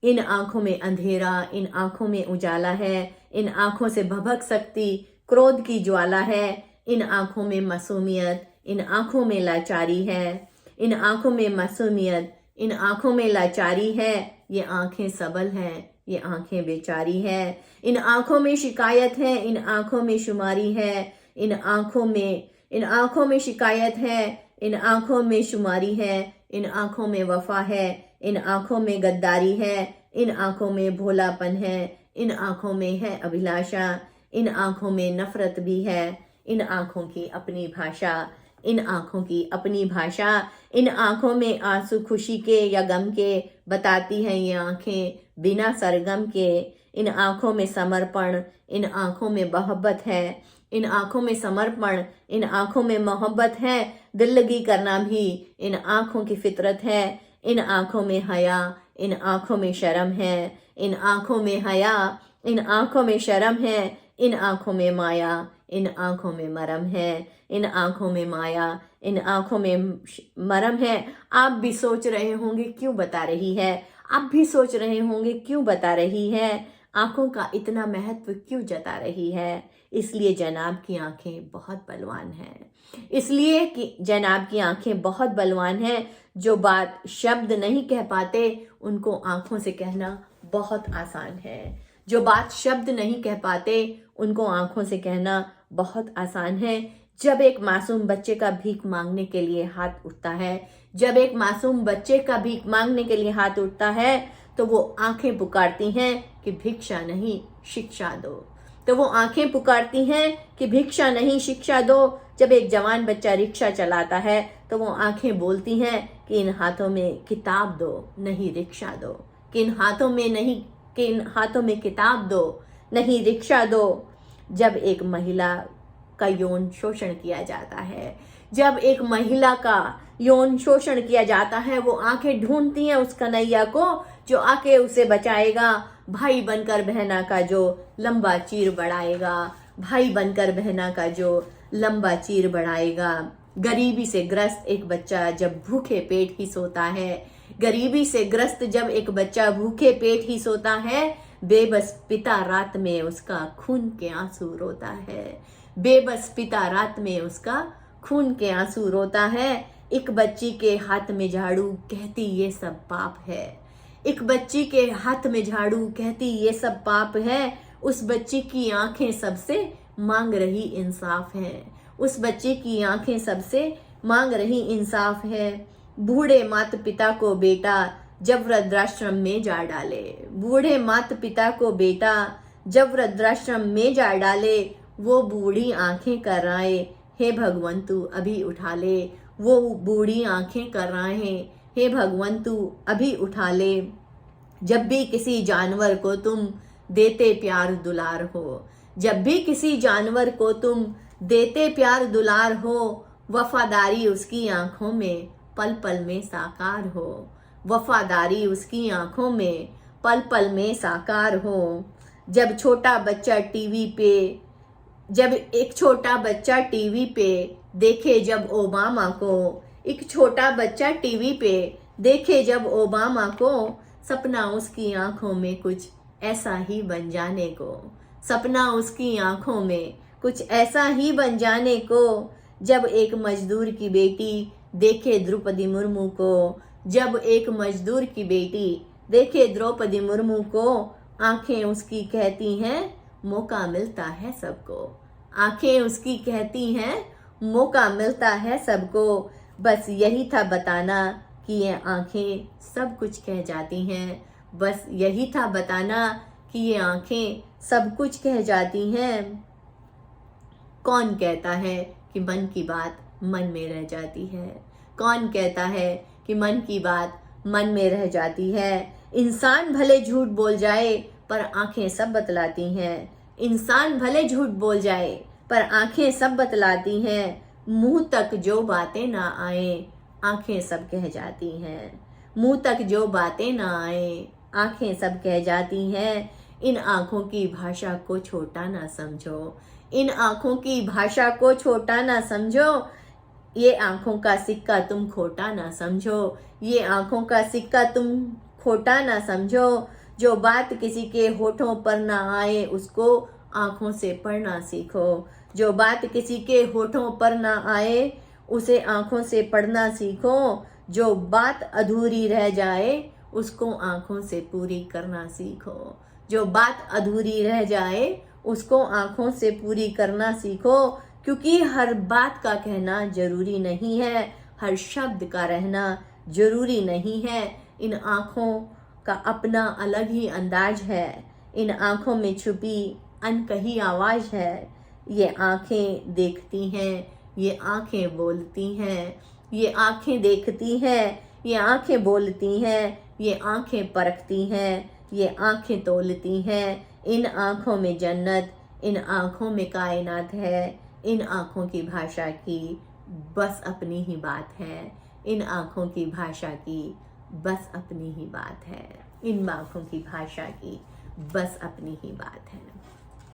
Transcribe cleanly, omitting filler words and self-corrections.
इन आंखों में अंधेरा, इन आंखों में उजाला है, इन आंखों से भभक सकती क्रोध की ज्वाला है, इन आंखों में मासूमियत, इन आंखों में लाचारी है, इन आंखों में मासूमियत, इन आंखों में लाचारी है। ये आंखें सबल हैं, ये आंखें बेचारी है। इन आंखों में शिकायत है, इन आंखों में शुमारी है, इन आंखों में शिकायत है, इन आंखों में शुमारी है, इन आंखों में वफा है, इन आंखों में गद्दारी है, इन आंखों में भोलापन है, इन आंखों में है अभिलाषा, इन आंखों में नफरत भी है। इन आंखों की अपनी भाषा, इन आंखों की अपनी भाषा, इन आंखों में आंसू खुशी के या गम के बताती हैं ये आंखें बिना सरगम के। इन आंखों में समर्पण, इन आंखों में मोहब्बत है, इन आंखों में समर्पण, इन आंखों में मोहब्बत है। दिल लगी करना भी इन आंखों की फितरत है। इन आंखों में हया, इन आंखों में शर्म है, इन आंखों में हया, इन आंखों में शर्म है, इन आंखों में माया, इन आंखों में मरम है, इन आंखों में माया, इन आंखों में मरम है। आप भी सोच रहे होंगे क्यों बता रही है, आप भी सोच रहे होंगे क्यों बता रही है, आंखों का इतना महत्व क्यों जता रही है। इसलिए जनाब की आंखें बहुत बलवान हैं, इसलिए कि जनाब की आंखें बहुत बलवान हैं। जो बात शब्द नहीं कह पाते उनको आंखों से कहना बहुत आसान है। जो बात शब्द नहीं कह पाते उनको आंखों से कहना बहुत आसान है। जब एक मासूम बच्चे का भीख मांगने के लिए हाथ उठता है, जब एक मासूम बच्चे का भीख मांगने के लिए हाथ उठता है तो वो आंखें पुकारती हैं कि भिक्षा नहीं शिक्षा दो, तो वो आंखें पुकारती हैं कि भिक्षा नहीं शिक्षा दो। जब एक जवान बच्चा रिक्शा चलाता है तो वो आंखें बोलती हैं कि इन हाथों में किताब दो नहीं रिक्शा दो, कि इन हाथों में किताब दो नहीं रिक्शा दो। जब एक महिला का यौन शोषण किया जाता है, जब एक महिला का यौन शोषण किया जाता है, वो आंखें ढूंढती हैं उस कन्हैया को जो आके उसे बचाएगा। भाई बनकर बहना का जो लंबा चीर बढ़ाएगा, भाई बनकर बहना का जो लंबा चीर बढ़ाएगा। गरीबी से ग्रस्त एक बच्चा जब भूखे पेट ही सोता है, गरीबी से ग्रस्त जब एक बच्चा भूखे पेट ही सोता है, बेबस पिता रात में उसका खून के आंसू रोता है, बेबस पिता रात में उसका खून के आंसू रोता है। एक बच्ची के हाथ में झाड़ू कहती ये सब पाप है, एक बच्ची के हाथ में झाड़ू कहती ये सब पाप है। उस बच्ची की आंखें सबसे मांग रही इंसाफ है, उस बच्ची की आंखें सबसे मांग रही इंसाफ है। बूढ़े माता पिता को बेटा जब वृद्धाश्रम में जा डाले, बूढ़े माता पिता को बेटा जब वृद्धाश्रम में जा डाले, वो बूढ़ी आंखें कर रहे हे भगवंतु अभी उठा ले, वो बूढ़ी आंखें कर रहे हैं हे भगवंतु अभी उठा ले। जब भी किसी जानवर को तुम देते प्यार दुलार हो, जब भी किसी जानवर को तुम देते प्यार दुलार हो, वफादारी उसकी आंखों में पल पल में साकार हो, वफादारी उसकी आंखों में पल पल में साकार हो। जब छोटा बच्चा टीवी पे, जब एक छोटा बच्चा टीवी पे देखे जब ओबामा को, एक छोटा बच्चा टीवी पे देखे जब ओबामा को, सपना उसकी आंखों में कुछ ऐसा ही बन जाने को, सपना उसकी आंखों में कुछ ऐसा ही बन जाने को। जब एक मजदूर की बेटी देखे द्रौपदी मुर्मू को, जब एक मजदूर की बेटी देखे द्रौपदी मुर्मू को, आंखें उसकी कहती हैं मौका मिलता है सबको, आंखें उसकी कहती हैं मौका मिलता है सबको। बस यही था बताना कि ये आंखें सब कुछ कह जाती हैं, बस यही था बताना कि ये आंखें सब कुछ कह जाती हैं। कौन कहता है कि मन की बात मन में रह जाती है, कौन कहता है कि मन की बात मन में रह जाती है। इंसान भले झूठ बोल जाए पर आंखें सब बतलाती हैं, इंसान भले झूठ बोल जाए पर आंखें सब बतलाती हैं। मुंह तक जो बातें ना आए आंखें सब कह जाती हैं, मुंह तक जो बातें ना आए आंखें सब कह जाती हैं। इन आंखों की भाषा को छोटा ना समझो, इन आंखों की भाषा को छोटा ना समझो, ये आंखों का सिक्का तुम खोटा ना समझो, ये आंखों का सिक्का तुम खोटा ना समझो, जो बात किसी के होठों पर ना आए उसको आंखों से पढ़ना सीखो। जो बात किसी के होठों पर ना आए उसे आंखों से पढ़ना सीखो। जो बात अधूरी रह जाए उसको आंखों से पूरी करना सीखो। जो बात अधूरी रह जाए उसको आंखों से पूरी करना सीखो। क्योंकि हर बात का कहना जरूरी नहीं है, हर शब्द का रहना जरूरी नहीं है। इन आँखों का अपना अलग ही अंदाज है, इन आँखों में छुपी अनकही आवाज़ है। ये आँखें देखती हैं, ये आँखें बोलती हैं, ये आँखें देखती हैं, ये आँखें बोलती हैं, ये आँखें परखती हैं, ये आँखें तोलती हैं। इन आँखों में जन्नत, इन आँखों में कायनात है। इन आँखों की भाषा की बस अपनी ही बात है। इन आँखों की भाषा की बस अपनी ही बात है। इन आँखों की भाषा की बस अपनी ही बात है।